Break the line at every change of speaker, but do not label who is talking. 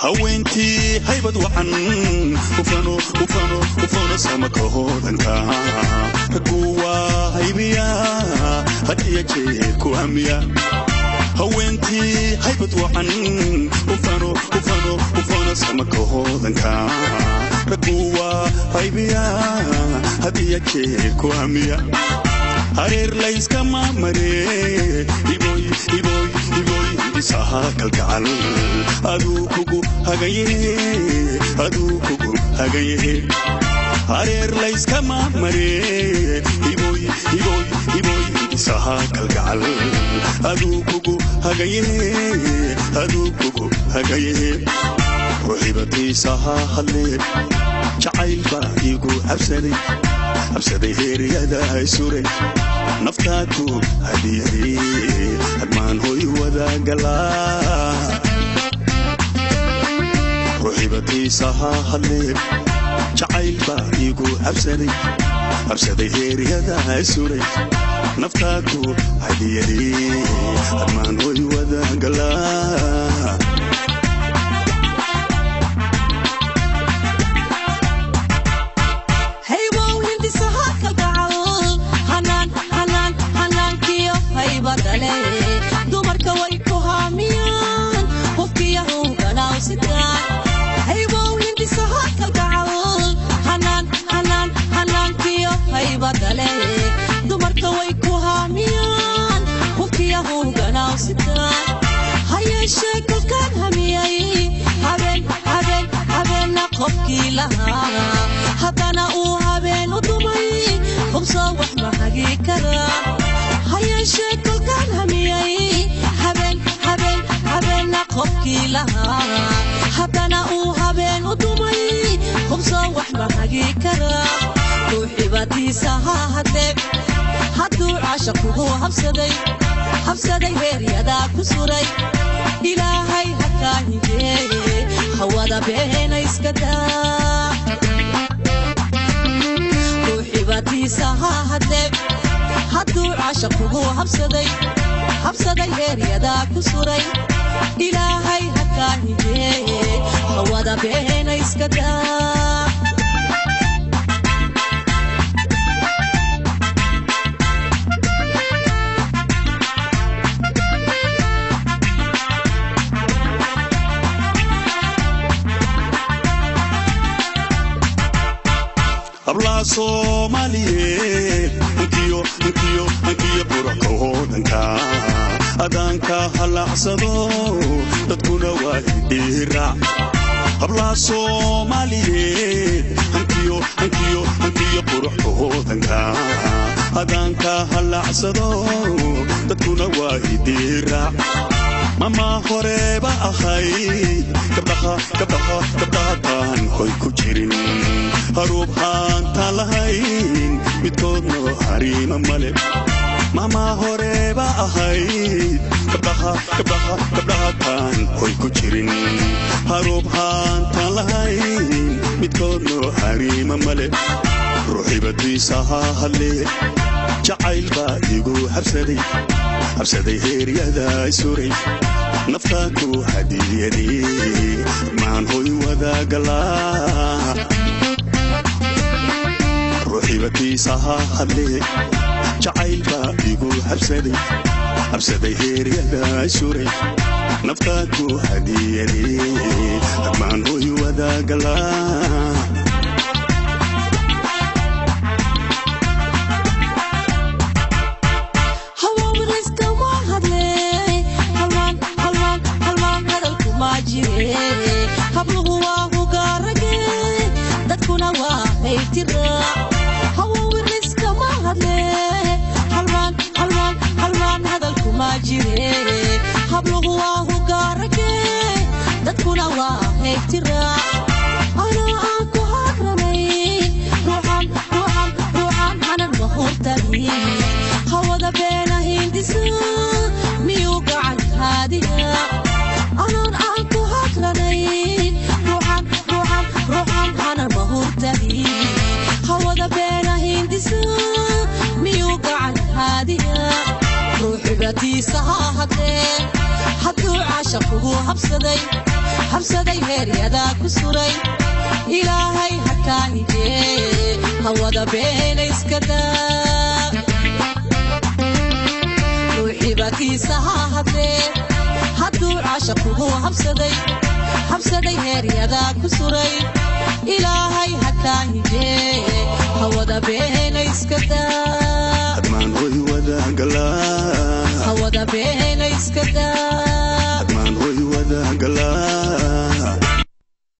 هوينتي هيبد وعن وفانو سمك هودنكا كوا هيبيا هدي جيكو أميا هوينتي هيبد وعن وفانو سمك هودنكا كوا هيبيا هدي جيكو أميا هرير ليس كما مري إبوي إسحاق الجعل أدوكو هجيه هرير ليس كما مري إبوي إسحاق الجعل أدوكو هجيه روحي سها الليل جعيل بايقو أبسدي هيري هذا سوري نفتاكو هديري أدمان هوي وذا قلا روحي بطي سها الليل جعيل بايقو أبسدي هيري هذا سوري نفتاكو هديري أدمان هوي وذا قلا dumarka way ku haamiyaan qofkii uu ganacsiga haybow hindisaha ka gacal hanankiyo haybadale dumarka way ku haamiyaan qofkii uu ganacsiga hayeshe kalkan hamiyay habeen qofkii lahaa hadana uu habeen u dumay qobso wax ma hagi kara hayeshe kalkan hamiyay habeen qofkii lahaa hadana uu habeen u dumay qobso wax ma hagi kara ruuxibadiisa hadee hadduu caashaquhu habsaday heeryada ku suray ilaahay hakaahigee hawada beena iska daa ruuxibadiisa hadee hadduu caashaquhu habsaday heeryada ku suray ilaahay hakaahigee hawada beena iska daa أبلا صوماليه انكيو بركو هودنكا أدانكا هلعصدو تدكونا وايديرا أبلا صوماليه انكيو بركو هودنكا أدانكا هلعصدو تدكونا وايديرا ماما هوريبا أخاي كبدها كان هوي كوشيرين هروب هان تالهين متكودنو حريم مالي ماما هوريبا أخاي كبدها كان هوي كوشيرين هروب هان تالهين متكودنو حريم مالي روحي بدي سها الليل جعيل بايقو habsaday heeryada suri naftaku hadiyadi maan hoy wada gala ruuxi batiisaha hadle jacayl baa igu habsaday heeryada suri naftaku hadiyadi maan hoy wada gala habluhu waa hugaarage dadkuna waa haytira hawawiriska ma hadle halmaan hadalku ma jire habluhu waa hugaarage dadkuna waa haytira ana aan ku hagramay ruuxan hanan mahurtani hawada beena hindisa miyuu gacan haadiya ana روحي سهاهدي حدو عاشقه حبسدي هيريدا كسوري إلهي حكاني هودا بين اسكدا روحي باتي سهاهدي حدو عاشقه حبسدي هيريدا كسوري إلهي حكاني هودا بين اسكدا